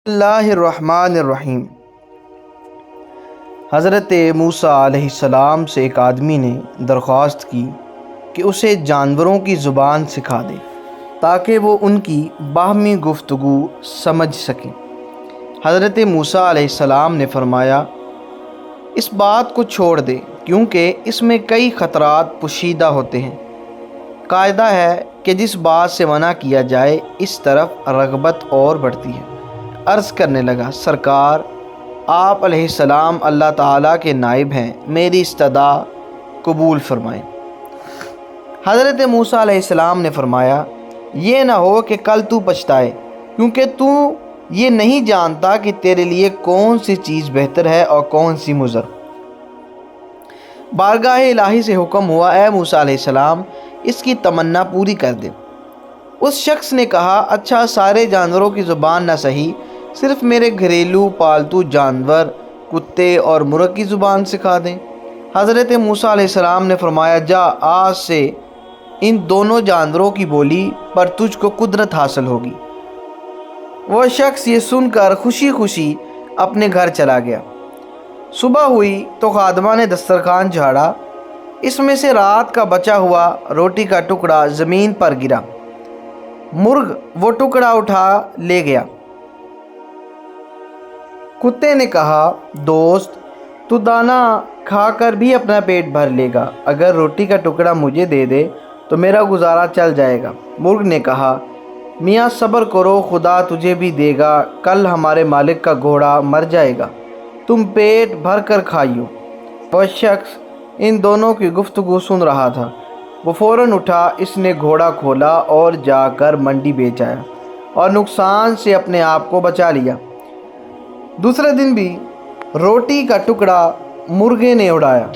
اللہ الرحمن الرحیم۔ حضرت موسیٰ علیہ السلام سے ایک آدمی نے درخواست کی کہ اسے جانوروں کی زبان سکھا دے تاکہ وہ ان کی باہمی گفتگو سمجھ سکیں۔ حضرت موسیٰ علیہ السلام نے فرمایا، اس بات کو چھوڑ دے کیونکہ اس میں کئی خطرات پوشیدہ ہوتے ہیں۔ قاعدہ ہے کہ جس بات سے منع کیا جائے اس طرف رغبت اور بڑھتی ہے۔ عرض کرنے لگا، سرکار آپ علیہ السلام اللہ تعالیٰ کے نائب ہیں، میری استدعا قبول فرمائیں۔ حضرت موسیٰ علیہ السلام نے فرمایا، یہ نہ ہو کہ کل تو پچھتائے، کیونکہ تو یہ نہیں جانتا کہ تیرے لیے کون سی چیز بہتر ہے اور کون سی مضر۔ بارگاہ الہی سے حکم ہوا، اے موسیٰ علیہ السلام اس کی تمنا پوری کر دے۔ اس شخص نے کہا، اچھا سارے جانوروں کی زبان نہ صحیح، صرف میرے گھریلو پالتو جانور کتے اور مرغ کی زبان سکھا دیں۔ حضرت موسیٰ علیہ السلام نے فرمایا، جا آج سے ان دونوں جانوروں کی بولی پر تجھ کو قدرت حاصل ہوگی۔ وہ شخص یہ سن کر خوشی خوشی اپنے گھر چلا گیا۔ صبح ہوئی تو خادمہ نے دسترخوان جھاڑا، اس میں سے رات کا بچا ہوا روٹی کا ٹکڑا زمین پر گرا۔ مرغ وہ ٹکڑا اٹھا لے گیا۔ کتے نے کہا، دوست تو دانہ کھا کر بھی اپنا پیٹ بھر لے گا، اگر روٹی کا ٹکڑا مجھے دے دے تو میرا گزارا چل جائے گا۔ مرغ نے کہا، میاں صبر کرو، خدا تجھے بھی دے گا، کل ہمارے مالک کا گھوڑا مر جائے گا، تم پیٹ بھر کر کھائیو۔ وہ شخص ان دونوں کی گفتگو سن رہا تھا، وہ فوراً اٹھا، اس نے گھوڑا کھولا اور جا کر منڈی بیچ آیا اور نقصان سے اپنے آپ کو بچا لیا۔ دوسرے دن بھی روٹی کا ٹکڑا مرغے نے اڑایا۔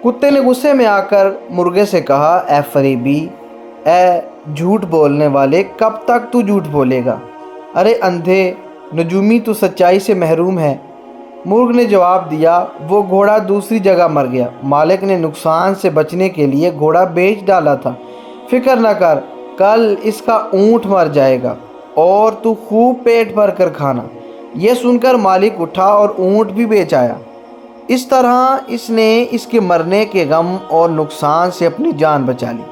کتے نے غصے میں آ کر مرغے سے کہا، اے فریبی، اے جھوٹ بولنے والے، کب تک تو جھوٹ بولے گا؟ ارے اندھے نجومی، تو سچائی سے محروم ہے۔ مرغ نے جواب دیا، وہ گھوڑا دوسری جگہ مر گیا، مالک نے نقصان سے بچنے کے لیے گھوڑا بیچ ڈالا تھا، فکر نہ کر، کل اس کا اونٹ مر جائے گا اور تو خوب پیٹ بھر کر کھانا۔ یہ سن کر مالک اٹھا اور اونٹ بھی بیچ آیا۔ اس طرح اس نے اس کے مرنے کے غم اور نقصان سے اپنی جان بچا لی۔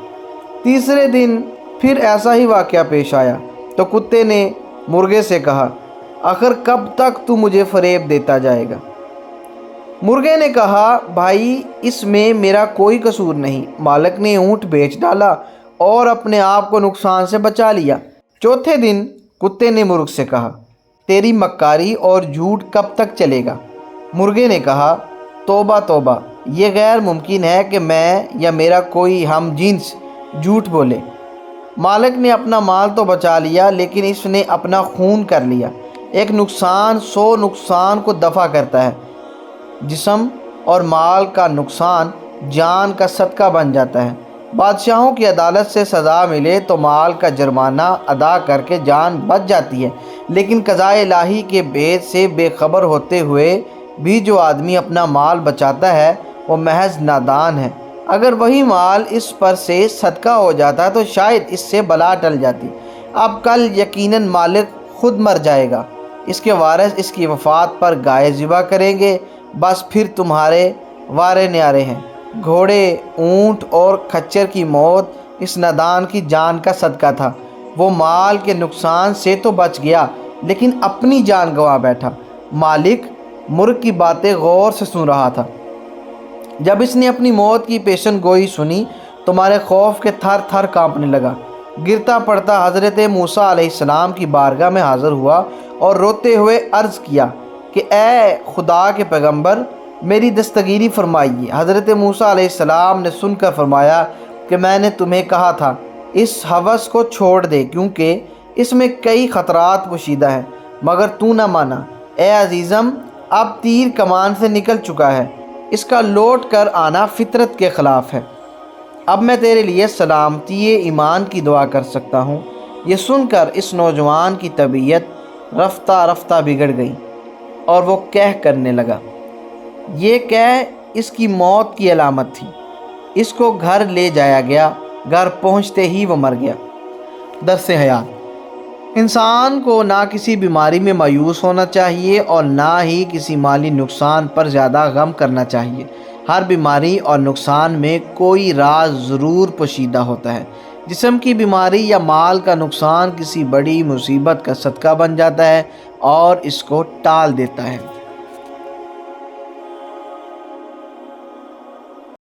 تیسرے دن پھر ایسا ہی واقعہ پیش آیا تو کتے نے مرغے سے کہا، آخر کب تک تو مجھے فریب دیتا جائے گا؟ مرغے نے کہا، بھائی اس میں میرا کوئی قصور نہیں، مالک نے اونٹ بیچ ڈالا اور اپنے آپ کو نقصان سے بچا لیا۔ چوتھے دن کتے نے مرغ سے کہا، تیری مکاری اور جھوٹ کب تک چلے گا؟ مرغے نے کہا، توبہ توبہ، یہ غیر ممکن ہے کہ میں یا میرا کوئی ہم جنس جھوٹ بولے۔ مالک نے اپنا مال تو بچا لیا لیکن اس نے اپنا خون کر لیا۔ ایک نقصان 100 نقصان کو دفع کرتا ہے۔ جسم اور مال کا نقصان جان کا صدقہ بن جاتا ہے۔ بادشاہوں کی عدالت سے سزا ملے تو مال کا جرمانہ ادا کر کے جان بچ جاتی ہے، لیکن قضاء الہی کے بھید سے بے خبر ہوتے ہوئے بھی جو آدمی اپنا مال بچاتا ہے وہ محض نادان ہے۔ اگر وہی مال اس پر سے صدقہ ہو جاتا تو شاید اس سے بلا ٹل جاتی۔ اب کل یقیناً مالک خود مر جائے گا، اس کے وارث اس کی وفات پر گائے ذبح کریں گے، بس پھر تمہارے وارے نیارے ہیں۔ گھوڑے، اونٹ اور کھچر کی موت اس نادان کی جان کا صدقہ تھا۔ وہ مال کے نقصان سے تو بچ گیا لیکن اپنی جان گنوا بیٹھا۔ مالک مرغ کی باتیں غور سے سن رہا تھا۔ جب اس نے اپنی موت کی پیشن گوئی سنی تو مارے خوف کے تھر تھر کانپنے لگا۔ گرتا پڑتا حضرت موسیٰ علیہ السلام کی بارگاہ میں حاضر ہوا اور روتے ہوئے عرض کیا کہ اے خدا کے پیغمبر، میری دستگیری فرمائیے۔ حضرت موسیٰ علیہ السلام نے سن کر فرمایا کہ میں نے تمہیں کہا تھا اس ہوس کو چھوڑ دے کیونکہ اس میں کئی خطرات پوشیدہ ہیں، مگر تو نہ مانا۔ اے عزیزم، اب تیر کمان سے نکل چکا ہے، اس کا لوٹ کر آنا فطرت کے خلاف ہے۔ اب میں تیرے لیے سلامتی ایمان کی دعا کر سکتا ہوں۔ یہ سن کر اس نوجوان کی طبیعت رفتہ رفتہ بگڑ گئی اور وہ کہہ کرنے لگا۔ یہ کہہ اس کی موت کی علامت تھی۔ اس کو گھر لے جایا گیا، گھر پہنچتے ہی وہ مر گیا۔ درس حیات۔ انسان کو نہ کسی بیماری میں مایوس ہونا چاہیے اور نہ ہی کسی مالی نقصان پر زیادہ غم کرنا چاہیے۔ ہر بیماری اور نقصان میں کوئی راز ضرور پوشیدہ ہوتا ہے۔ جسم کی بیماری یا مال کا نقصان کسی بڑی مصیبت کا صدقہ بن جاتا ہے اور اس کو ٹال دیتا ہے۔